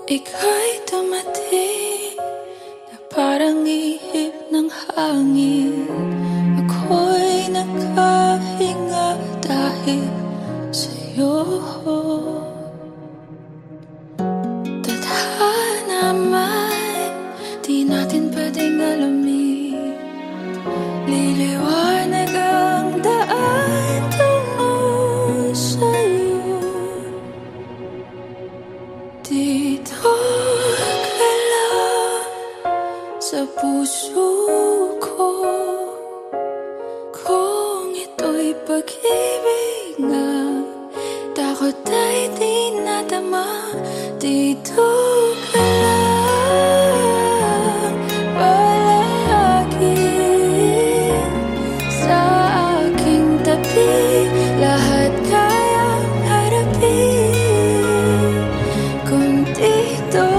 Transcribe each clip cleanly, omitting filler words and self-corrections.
Ika'y dumating na parang ihip ng hangin. Ako'y nakahinga dahil sa'yo. Tadhana man, di natin pwedeng alamin. Liliwanag ang daan tungo sa'yo. Dito ka lang sa puso ko. Kung ito'y pag-ibig nga, takot ay di nadama. Dito ka lang palagi sa aking tabi. Lahat kayang harapin kung dito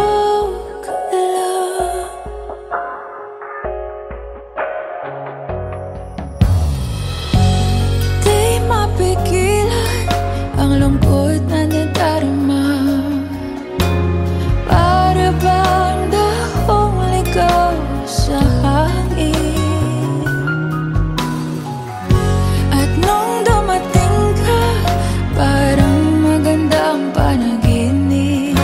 ka lang. Di mapigilan ang lungkot na nadarama. Para bang dahong ligaw sa hangin. At nung dumating ka, parang magandang panaginip.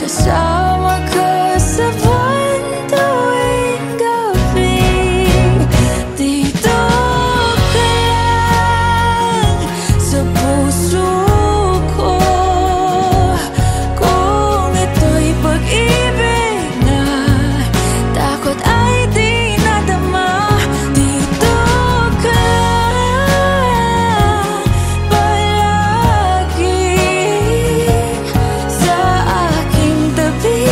Kasama ka sa buwan tuwing gabi. Dito ka lang sa puso ko. Kung ito'y pag-ibig na, takot ay di nadama. Dito ka lang palagi sa aking tabi.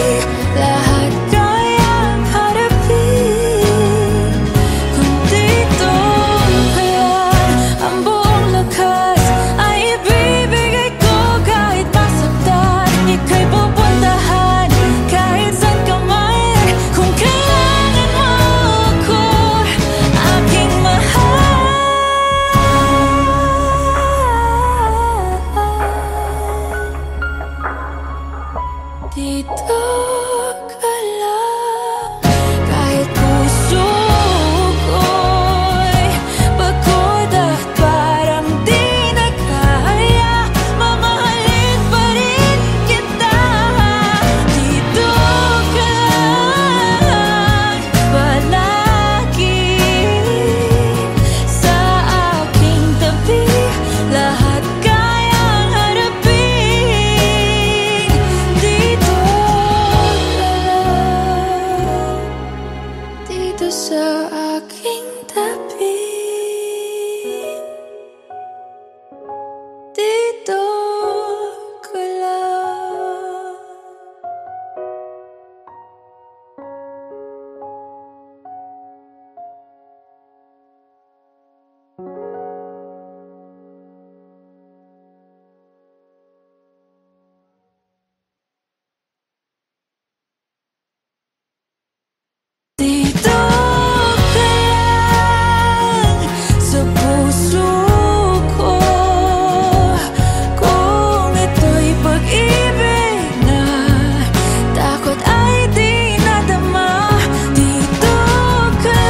Lahat kayang harapin kung dito ka lang. Ang buong lakas ay ibibigay ko kahit masaktan. Ika'y pupuntahan kahit saan ka man. Kung kailangan mo ako, aking mahal. Dito ka lang kahit puso ko'y pagod at parang di na kaya. Mamahalin pa rin kita. Dito ka lang palagi sa aking tabi. Lahat kayang harapin. Dito ka lang, dito sa aking tabi. Dito ka lang. Dito ka lang sa puso ko. Kung ito'y pag-ibig na, takot ay di nadama. Dito ka lang.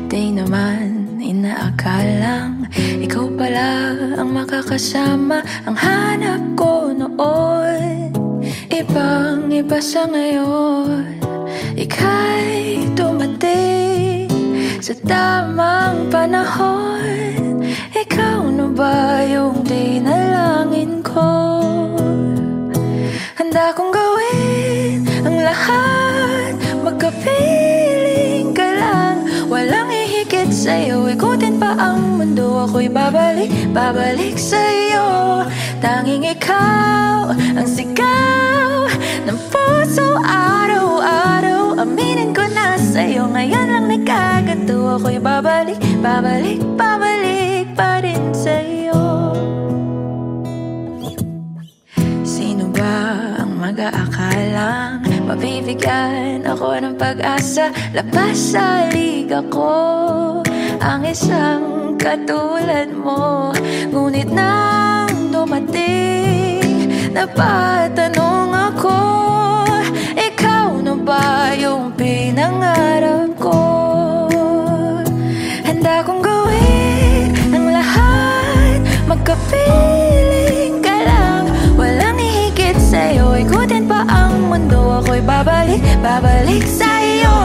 Di naman inaakalang ikaw pala ang makakasama. Ang hanap ko noon, ibang-iba sa ngayon. Ika'y dumating sa tamang panahon. Ikaw na ba yung dinalangin ko? Handa kong gawin ang lahat, magkapiling ka lang. Walang ihigit sa'yo. Ikutin pa ang mundo, ako'y babalik, babalik sa'yo. Tanging ikaw ang sigaw ng puso araw-araw. Aminin ko na sa'yo, ngayon lang nagkaganto. Ako'y babalik, babalik, babalik pa rin sa'yo. Sino ba ang mag-aakalang mabibigyan ako ng pag-asa? Labas sa liga ko ang isang katulad mo. Ngunit nang dumating, napatanong ako, ikaw na ba yung pinangarap ko? Handa kong gawin ang lahat, magkapiling ka lang. Walang hihigit sa'yo, ikutin pa ang mundo. Ako'y babalik, babalik sa'yo.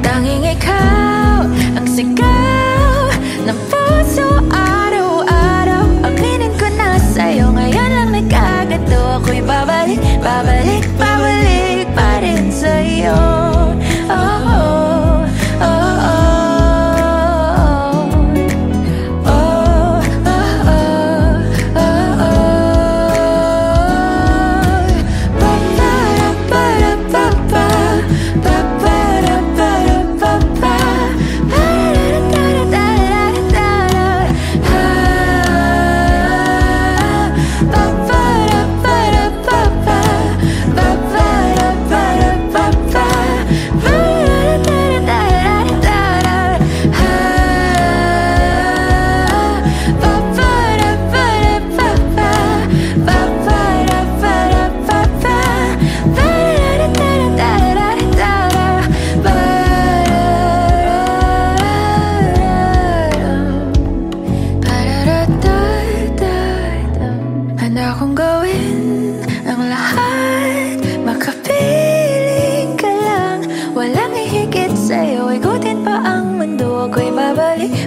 Tanging ikaw ang sigaw ng puso araw-araw. Aminin ko na sa'yo, ngayon lang nagkaganto. Ako'y babalik, babalik, babalik pa rin sa'yo. Oh, oh, oh, oh.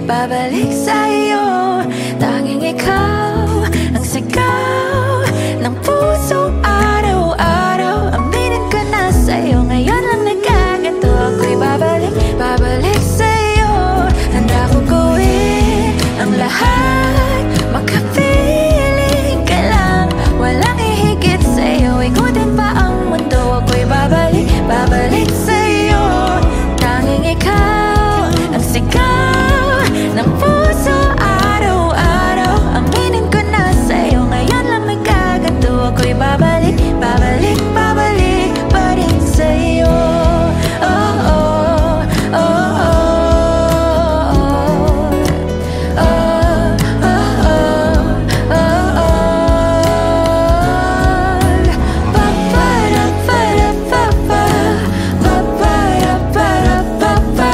Babalik sa'yo, tanging ikaw ang sigaw ng puso araw-araw. Aminin ko na sa'yo, ngayon lang nagkaganto. Ako'y babalik, babalik sa'yo. Handa kong gawin ang lahat, makapiling ka lang. Walang hihigit sa'yo, ikutin pa ang mundo. Ako'y babalik, babalik sa'yo. Tanging ikaw ang sigaw ng puso araw-araw. Aminin ko na sa'yo, ngayon lang nagkaganto. Ako'y babalik, babalik, babalik pa rin sa'yo. Oh, oh, oh, oh, oh, oh, oh, oh, oh. Pa-pa-da-pa-da-pa-pa, pa-pa-da-pa-da-pa-pa.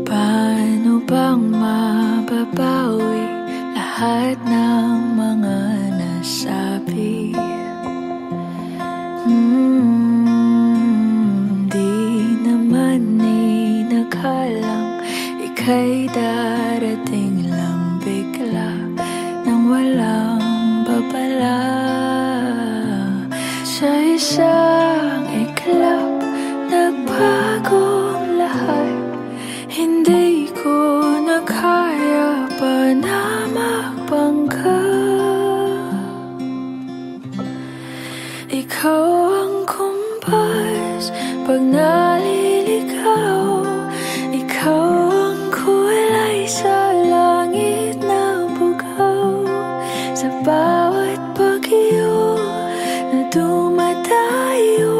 Paano bang mababawi lahat ng mga nasabi? Di naman inakalang ika'y darating lang bigla nang walang babala. Sa isang iglap, nagbagong lahat. Hindi ko na kaya pa na magbangga. Ikaw ang kumpas pag naliligaw. Ikaw ang kulay sa langit na bugaw. Sa bawat bagyo na dumadayo,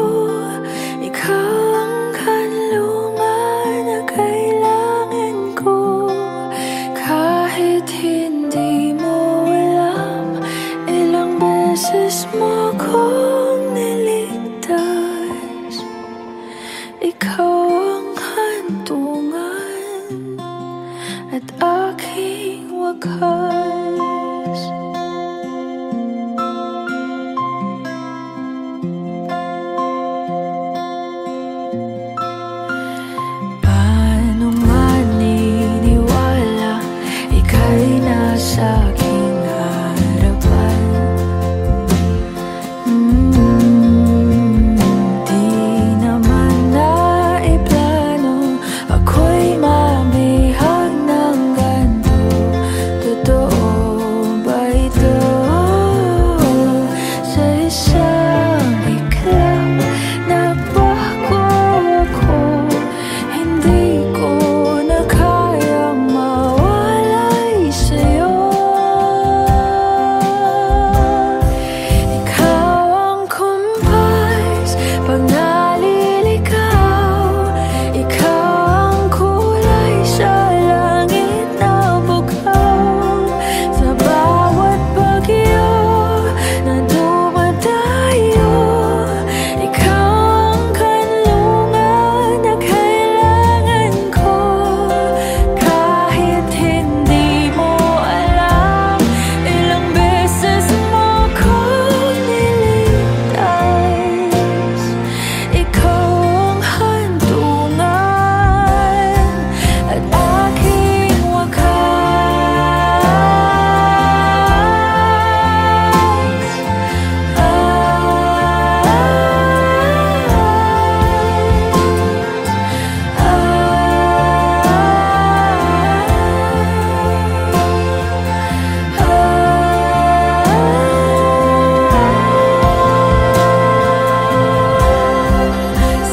ikaw ang kanlungan na kailangan ko. Kahit hindi mo alam, ilang beses mo kong niligtas. Ikaw ang hantungan at aking wakas. Paano maniniwala ika'y nasa aking harapan? Di naman naiplano ako'y mabihag ng ganito. Totoo ba ito? Sa isang iklap nabago ako, hindi ko na kayang mawalay sa'yo. Ikaw ang kumpas pag naliligaw, ikaw ang kulay sa langit na bukaw. Sa bawat bagyo na dumadayo, ikaw ang kanlungan na kailangan ko. Kahit hindi mo alam, ilang beses mo kong niligtas. Ikaw ang hantungan at aking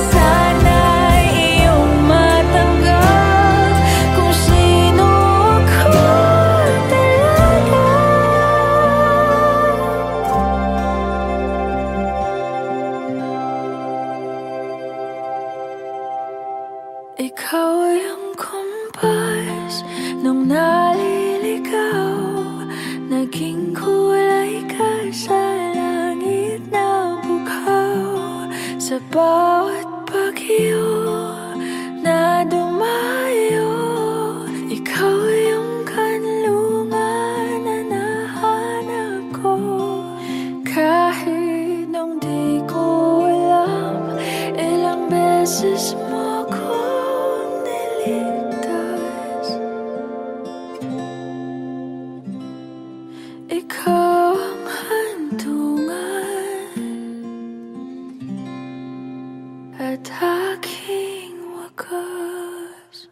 sana'y iyong matanggap kung sino ako talaga. Ikaw ang kumpas nung naliligaw, naging kulay ka sa langit na bukaw. Sa bawat bagyo na dumayo, ikaw yung kanlungan na nahanap ko. Kahit nung di ko alam, ilang beses mo kong niligtas. Ikaw ang hantungan at aking wakas.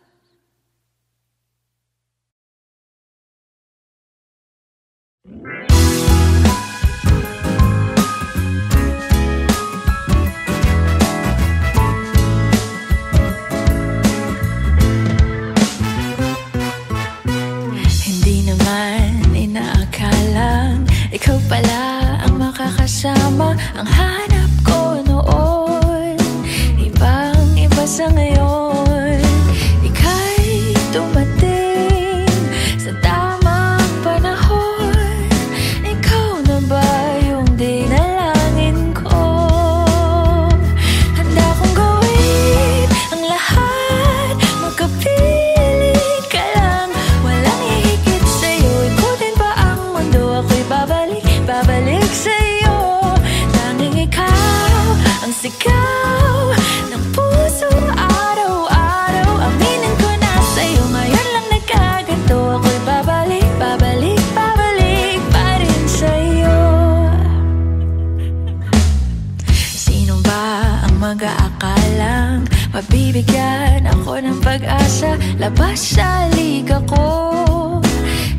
Hindi naman inaakalang ikaw pala ang makakasama. Ang hanap ko noon, ibang-iba sa ngayon. Ika'y dumating sa tamang panahon. Ikaw na ba yung dinalangin ko? Handa kong gawin ang lahat, magkapiling ka lang. Walang hihigit sa'yo, ikutin pa ang mundo. Ako'y babalik sa'yo. Tanging ikaw ang sigaw ng puso araw-araw. Aminin ko na sa'yo, ngayon lang nagkaganto. Ako'y babalik pa rin sa'yo. Sino ba ang mag-aakalang mabibigyan ako ng pag-asa? Labas sa liga ko,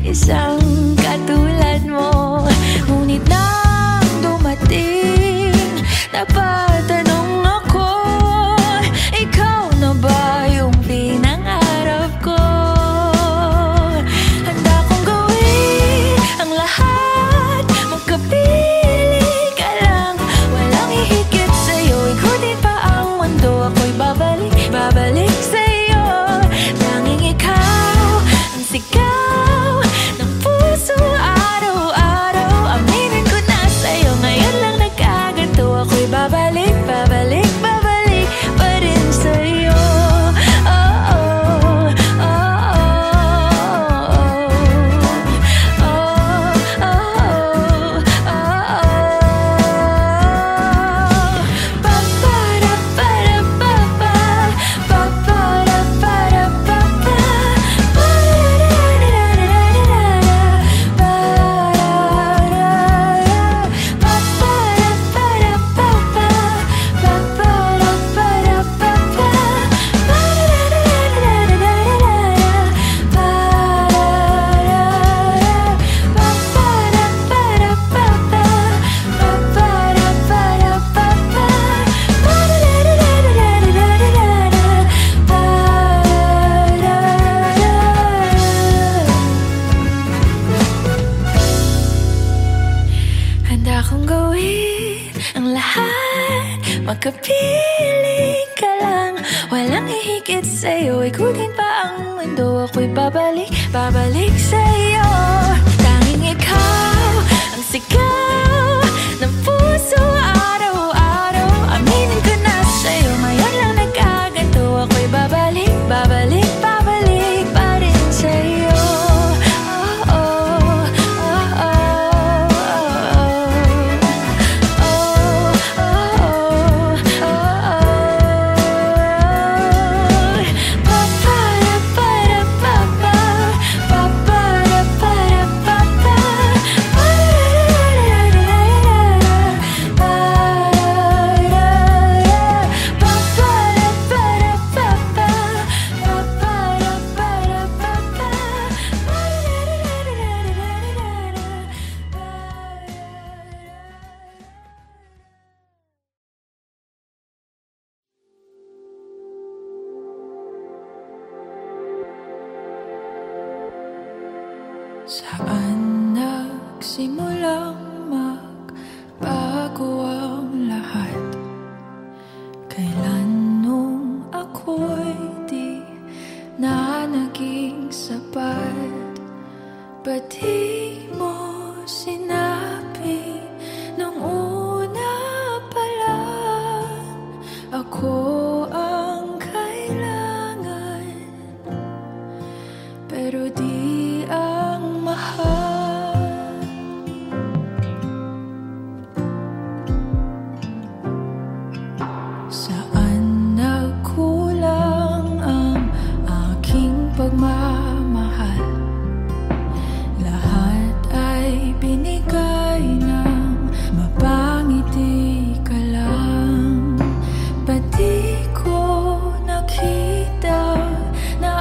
isang katulad mo. Ngunit nang dumating, napatanong ako, ikaw na ba yung pinangarap ko? Handa kong gawin ang lahat, Makapiling ka lang, walang hihigit sa'yo. Ikutin pa ang mundo, ako'y babalik, babalik sa'yo. Tanging ikaw ang sigaw ng puso araw-araw. Aminin ko na sa'yo, ngayon lang nagkaganto. Ako'y babalik, babalik, babalik pa rin sa'yo. Saan nagsimulang magbago ang lahat? Kailan nung ako'y di na naging sapat? Ba't di mo sinabi nung una pa lang ako ang kailangan, pero di ang mahal? Saan nagkulang ang aking pagmamahal? Lahat ay binigay ng mapangiti ka lang. Ba't di ko nakita na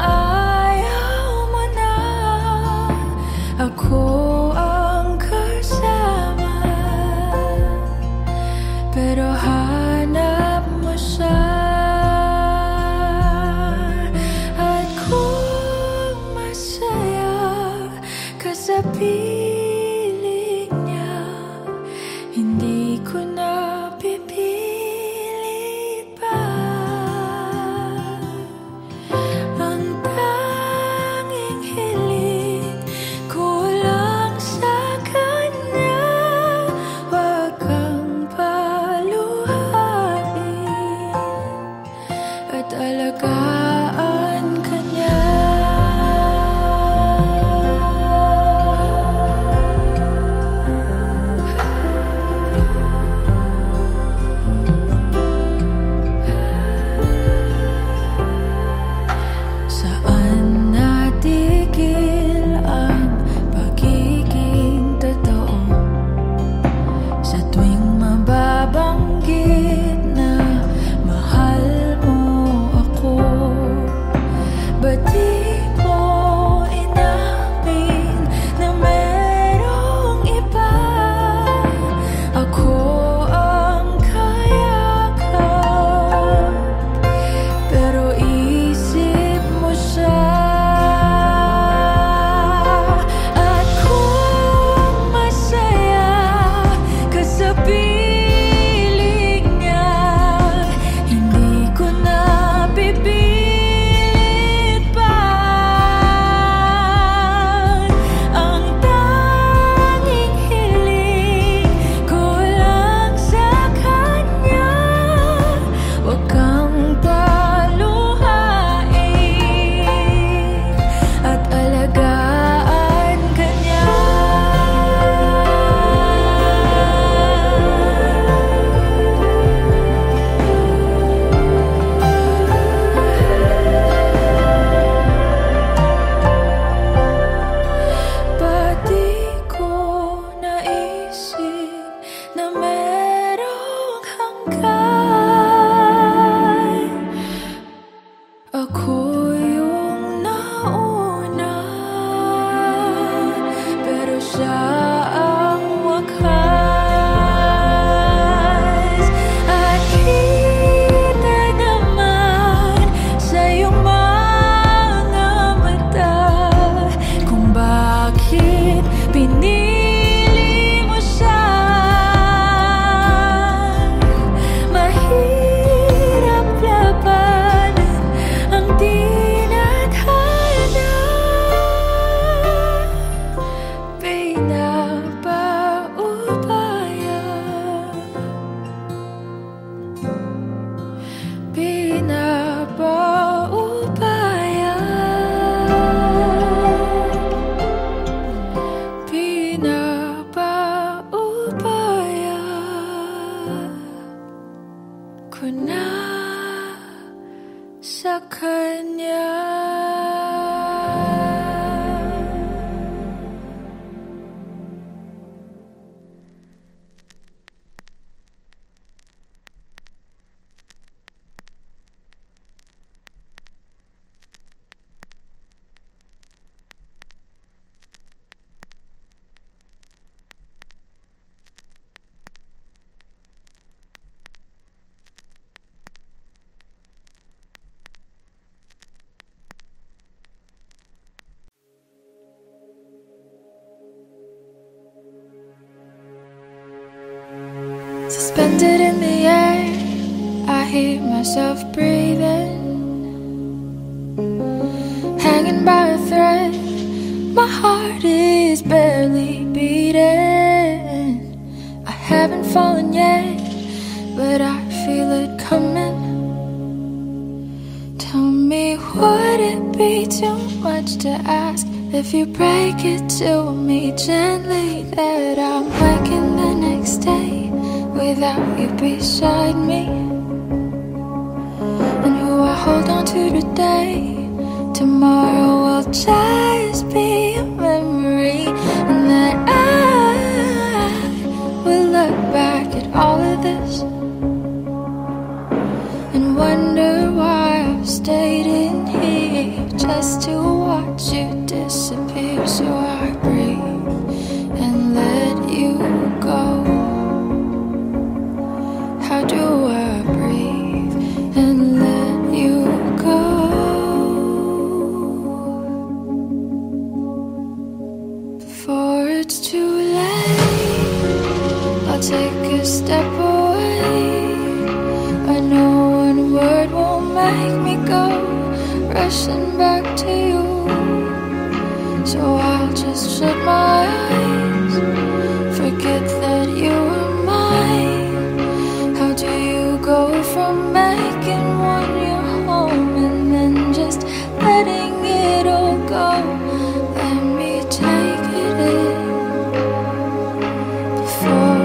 ako ang kasama, pero hanap mo siya. At kung masaya ka sa piling niya, hindi ko na pipilit pa. Ang tanging hiling ko lang sa kanya, wag kang paluhain at alagaan ka niya. Suspended in the air, I hear myself breathing, hanging by a thread. My heart is barely beating. I haven't fallen yet, but I feel it coming. Tell me, would it be too much to ask if you break it to me gently that I'm waking the next day without you beside me? And who I hold on to today, tomorrow will just be a memory. And that I will look back at all of this and wonder why I've stayed in here just to watch you disappear. So I breathe and let you go. How do I breathe and let you go? Before it's too late, I'll take a step away. I know one word won't make me go rushing back to you. So I'll just shut my eyes, forget that you were mine. How do you go from making one your home and then just letting it all go? Let me take it in before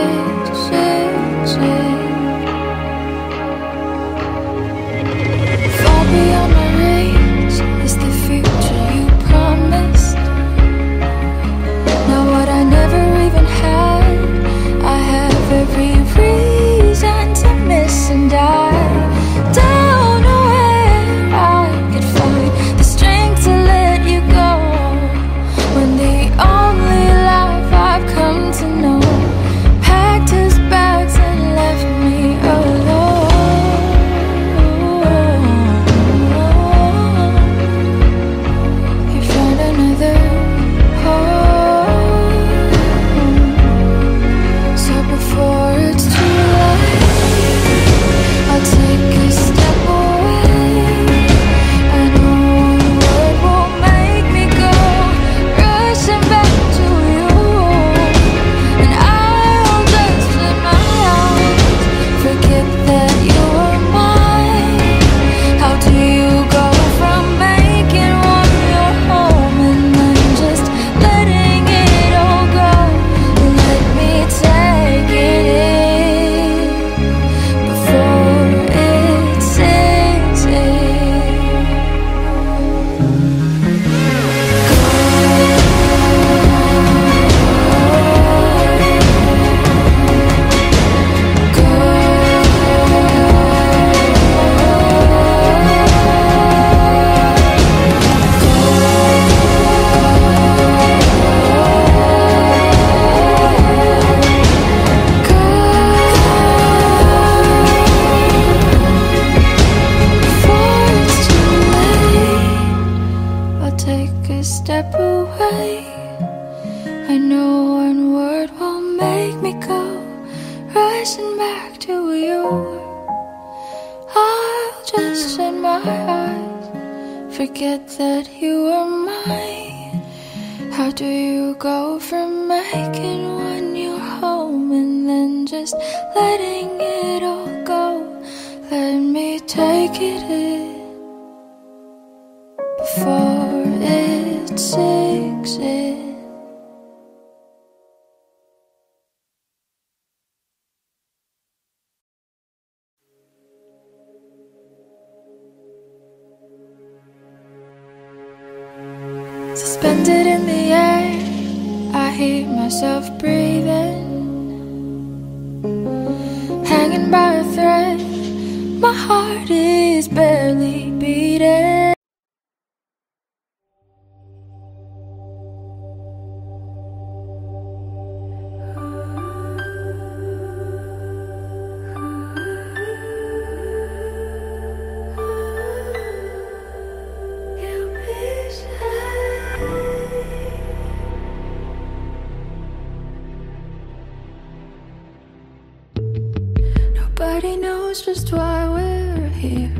it sinks in. Far beyond my reach is the future you promised. Now what I never even had, I have every reason to miss. And I don't know where I could find the strength to let you go, when the only life I've come to know packed his bags and left me alone. You found another home. So before it's too late, I'll take a step away. I know one word won't make me go rushing back to you. And I'll just shut my eyes, forget that you were mine. How do you go from making one your home and then just letting it all go? Let me take it in before it sinks in. Before it's too late, I'll take a step away. I know one word will make me go rushing back to you. I'll just shut my eyes, forget that you were mine. How do you go from making one your home and then just letting it all go? Let me take it in before it sinks in. Suspended in the air, I hear myself breathing, hanging by a thread. My heart is barely beating. Nobody knows just why we're here.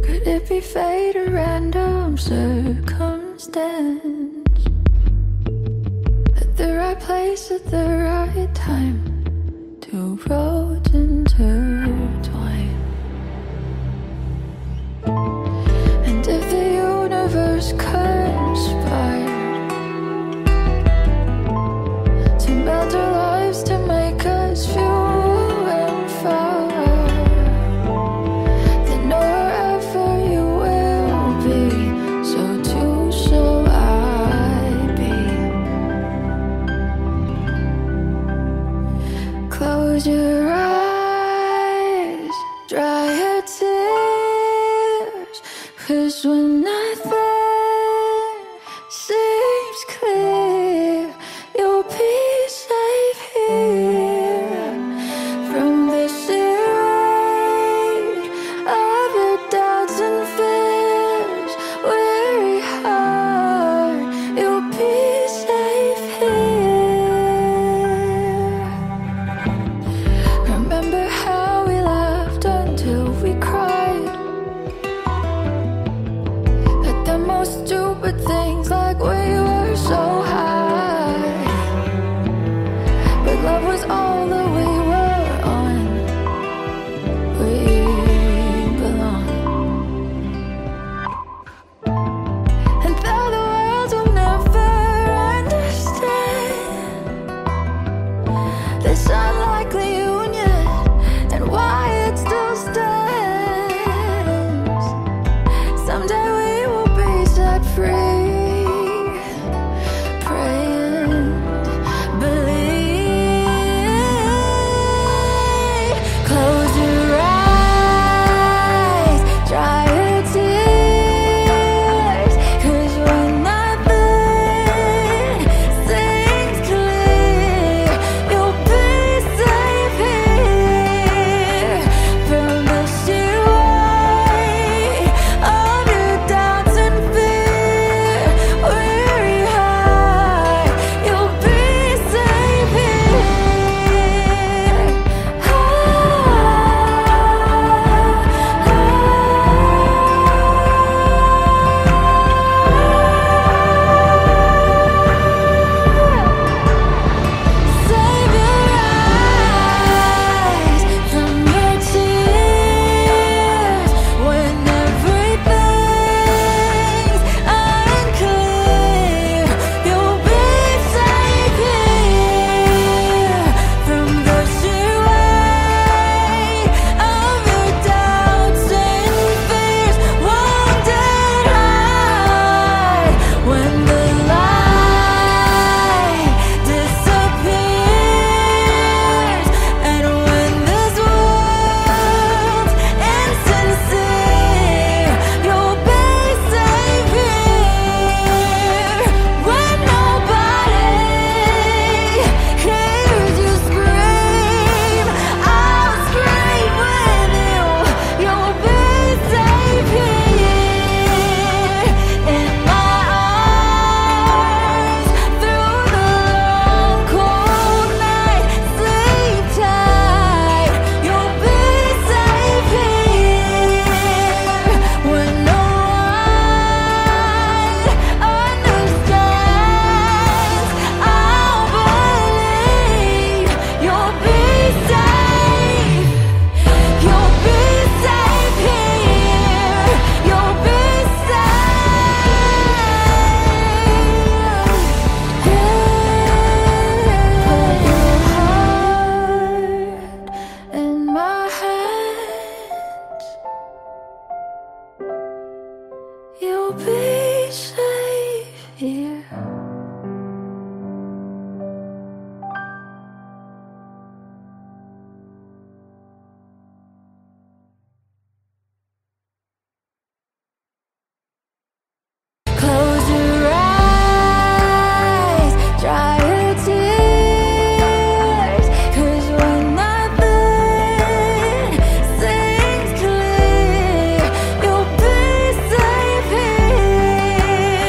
Could it be fate or random circumstance? At the right place at the right time, two roads intertwine. And if the universe conspired to melt our lives to make us few and far, then wherever you will be, so too shall I be. Close your eyes, dry your tears, 'cause when nothing seems clear, you'll be safe here. From the shade of your doubts and fears, weary heart, you'll be safe here. Remember how we laughed until we cried at the most stupid things, like we were so high. But love was all that we were on. We belong. And though the world will never understand this unlikely union and why it still stands, someday we will be set free. Pray and believe. Close your eyes, dry your tears, 'cause when nothing seems clear, you'll be safe here. From the sheer weight of your doubts and fear, weary heart, you'll be safe here. Save your eyes from your tears when everything's unclear. You'll be safe here. From the sheer weight of your doubts and fears, wounded heart, when the light disappears, and when this world's insincere, you'll be safe here. When nobody hears you scream, I'll scream with you. You'll be safe here. In my arms, through the long cold night, sleep tight. You'll be safe here. When no one understands, I'll believe. You'll be safe. You'll be safe here. You'll be safe. Put your heart in my hands. You'll be safe here. Close your eyes, dry your tears, 'cause when nothing seems clear, you'll be safe here.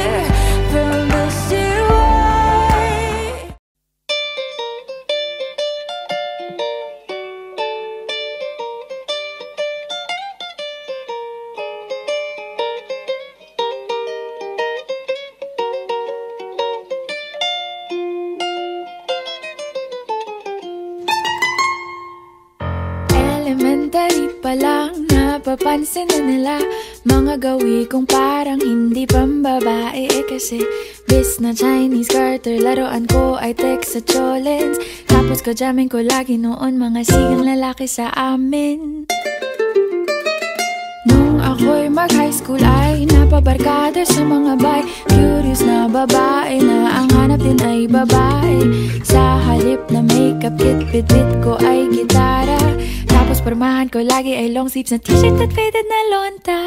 pa lang napapansin na nila mga gawi kong parang hindi pambabae. Kasi bis na Chinese garter, laruan ko ay text sa cholens. Tapos kajamin ko lagi noon mga sigang lalaki sa amin. Nung ako'y mag-high school ay napabarkada sa mga bay. Curious na babae na ang hanap din ay babae. Sa halip na makeup kit, bit-bit ko ay gitara. Tapos pormahan ko lagi ay long sleeves na t-shirt at faded na lonta.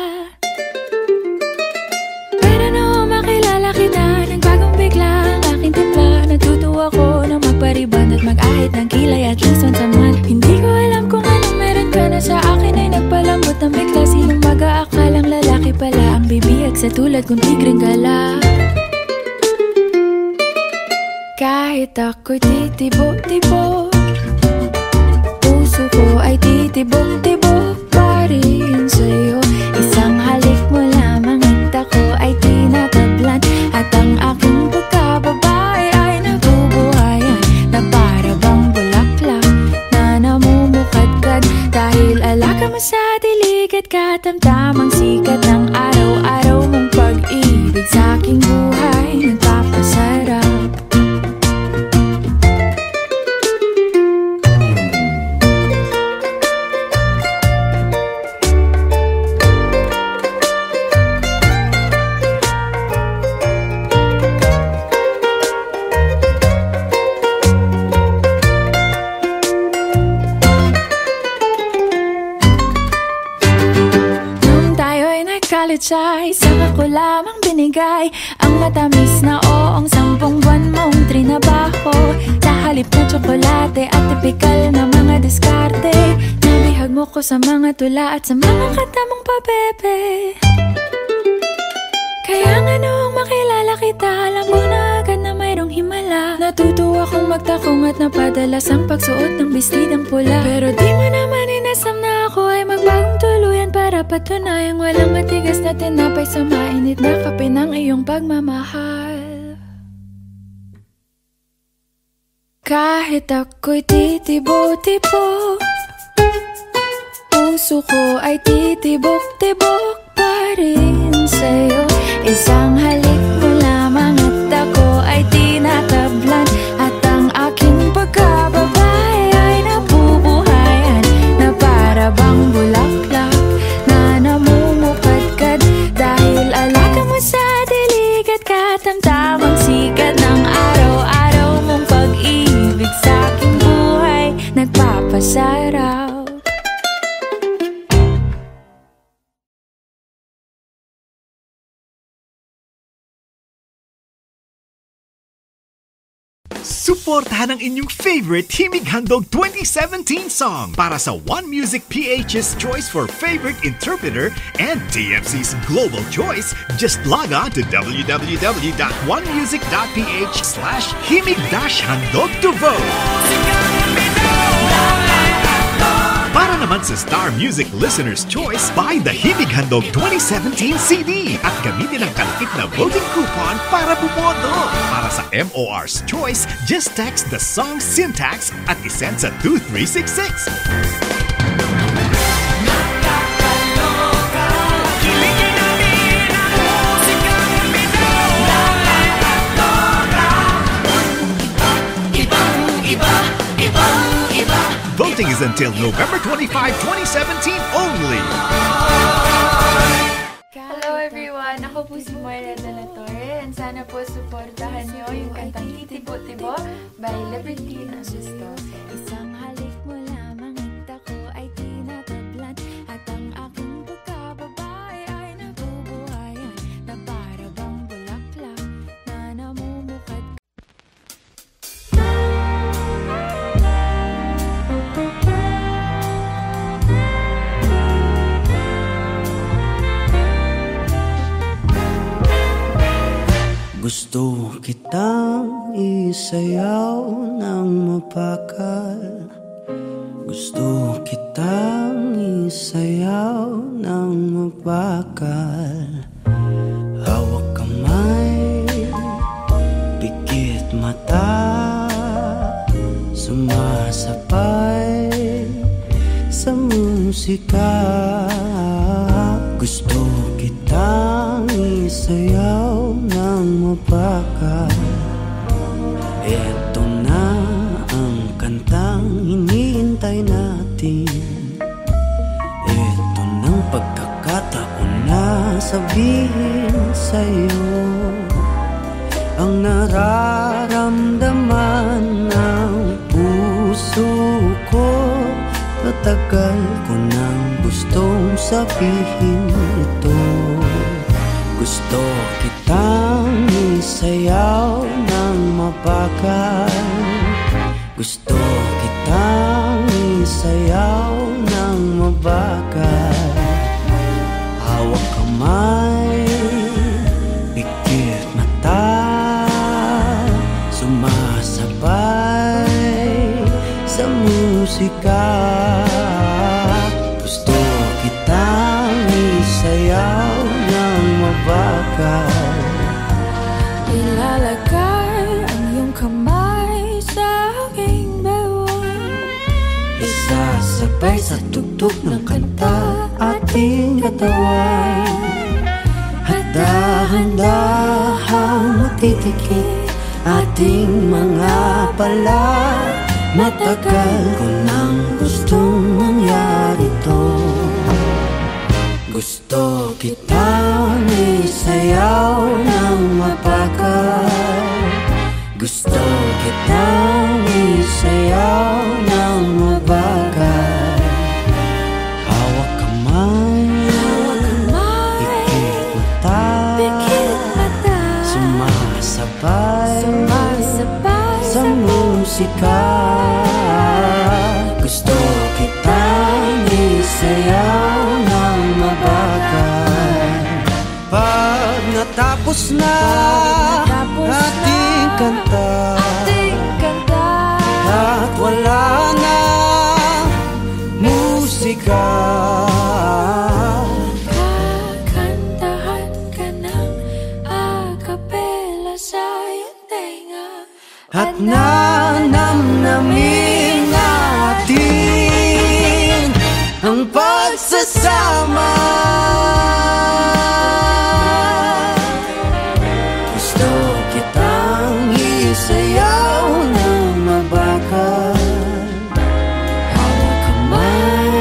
Pero nung makilala kita, nagbagong bigla ang aking timpla. Natutuwa ko na magpariban at mag-ahit ng kilay at least once a month. Hindi ko alam kung anong meron ka na sa akin ay nagpalambot ng bigla. Sinong mag-aakalang lalaki pala ang bibiyag sa tulad kong tigreng gala. Kahit ako'y titibok-tibok, puso ko ay titibok-tibok pa rin sa'yo. Isang halik mo lamang at ako ay tinatablan. At ang aking pagkababae ay nabubuhayan na para bang bulaklak na namumukadkad. Dahil alaga mo sa dilig at katamtamang sikat ng araw-araw mong pag-ibig sa aking buhay nagpapasarap. Ay saka ko lamang binigay ang matamis na oong 10 buwan mong trinabaho. Sa halip na tsokolate at tipikal na mga diskarte, nabihag mo ko sa mga tula at sa mga kata mong pabebe. Kaya nga noong makilala kita, alam ko na agad na mayroong himala. Natutuwa kong magtakong at napadalas ang pagsuot ng bestidang pula. Pero di mo naman inasam na ako ay magbagong tuluyan para patunayang walang matigas na tinapay sa mainit na kape ng iyong pagmamahal. Kahit ako'y titibo-tibo, puso ko ay titibok-tibok pa rin sa'yo. Isang halik mo lamang at ako ay tinatablan. At ang aking pagkababae ay nabubuhayan na para bang bulaklak na namumukadkad. Dahil alaga mo sa dilig at katamtamang sikat ng araw-araw mong pag-ibig sa aking buhay nagpapasarap. Suportahan ang inyong favorite Himig Handog 2017 song para sa One Music PH's choice for favorite interpreter and TFC's global choice. Just log on to www.onemusic.ph/himig-handog to vote. Para naman sa Star Music Listener's Choice, buy the Himig Handog 2017 CD at gamitin ang kalakip na voting coupon para bumoto. Para sa MOR's Choice, just text the song syntax at isend sa 2366. Voting is until November 25, 2017 only. Hello everyone! Ako po si Moira de la Torre and sana po suportahan niyo yung kantang Titibo-Tibo by Liberty Nasisto. Isang halik mo lamang at ako ay tinatablan. At ang aking pagkababae ay nabubuhayan na para bang bulaklak na namumukad. Gusto kitang isayaw ng mapakal. Gusto kitang isayaw ng mapakal. Hawak kamay, pikit mata, sumasapay sa musika. musika. Gusto kitang isayaw ng mapakal. Eto na ang kantang hinihintay natin. Eto ng pagkakataon na sabihin sa'yo ang nararamdaman ng puso ko. Matagal ko nang gustong sabihin ito. Gusto kitang isayaw ng mabagal. Gusto kitang isayaw ng mabagal. Hawak kamay, pikit mata, sumasabay sa musika. Gusto kitang isayaw ng mabagal. Ilalagay ang iyong kamay sa aking bewang. Isasabay sa tugtog ng kanta ating katawan. Handa-handahang matitikit ating mga pala. Matagal ko nang gustong mangyari to. Gusto kitang isayaw ng mabagal. Gusto kitang isayaw ng mabagal. Hawak kamay, pikit mata, sumasabay sa musika. Gusto kitang isayaw ng mabagal. Pag natapos na ating kanta, at wala na musika, Kakantahan ka ng akapela sa iyong tenga. at nanamnamin natin ang pagsasama. Gusto kitang isayaw ng mabagal. Hawak kamay,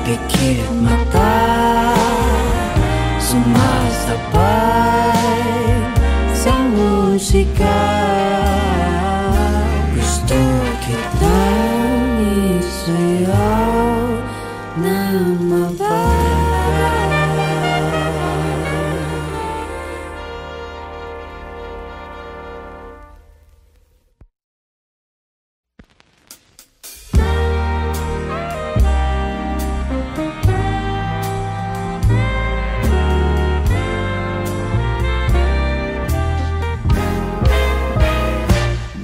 pikit mata, sumasabay sa musika. Gusto kitang isayaw ng mabagal.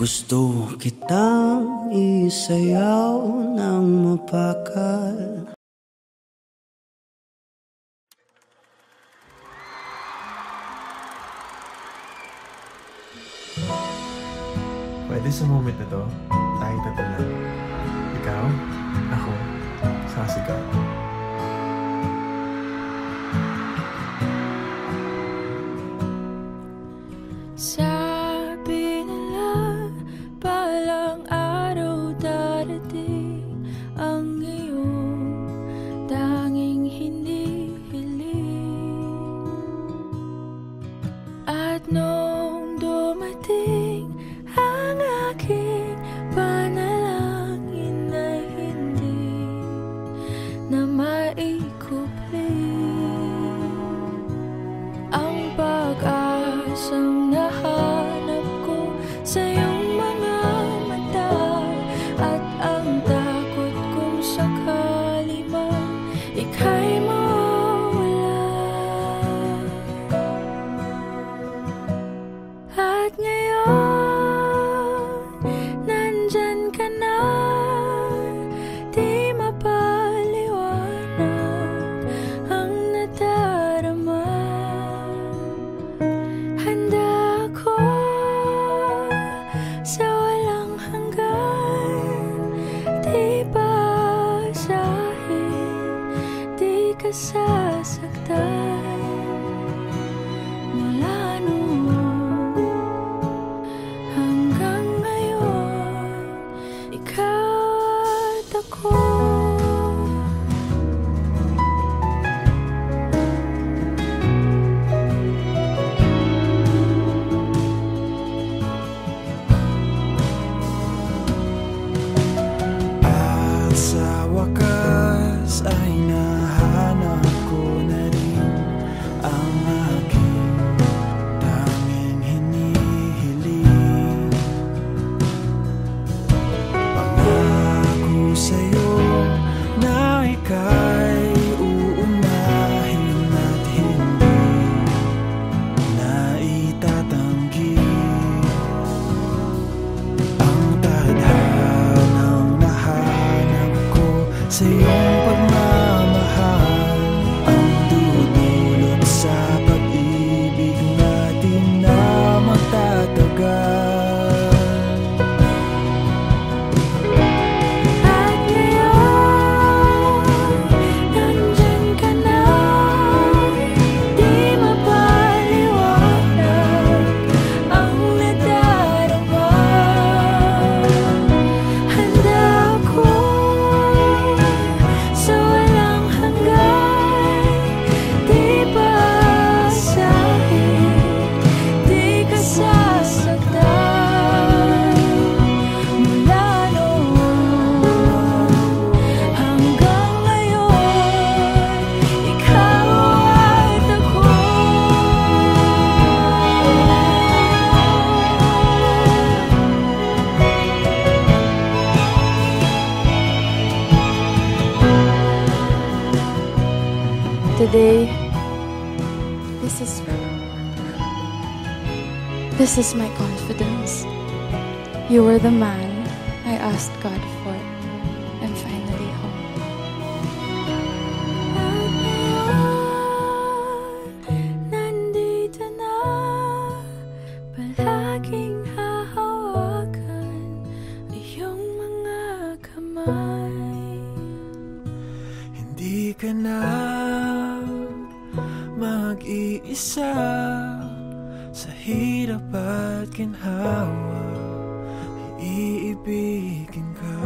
Gusto kitang isayaw ng mabagal. Pwede sa moment na to, tayo tatlo. Ikaw, ako, sasigaw. Sabi nila palang araw darating ang iyong tanging hinihiling. At nung dumating ang aking panalangin ay hindi na maikupli. Ang pag-asang nahanap ko sa iyong mga mata, at ang takot kung sakali man ika'y mawala. Today, this is my confidence. You were the man I asked God for. I'm finally home. Nandito na, palaging hahawakan iyong mga kamay. Hindi ka na mag-iisa sa hirap at ginhawa. Iibigin ka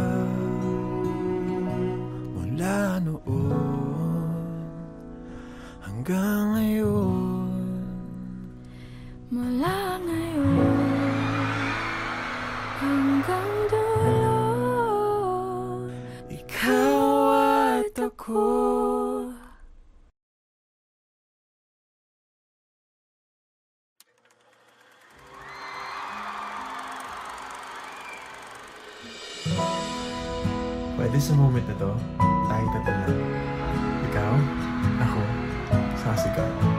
mula noon hanggang ngayon. Mula ngayon hanggang dulo, Ikaw at ako. Pwede sa moment na to, tayo tatlo lang. Ikaw, ako, sasigaw.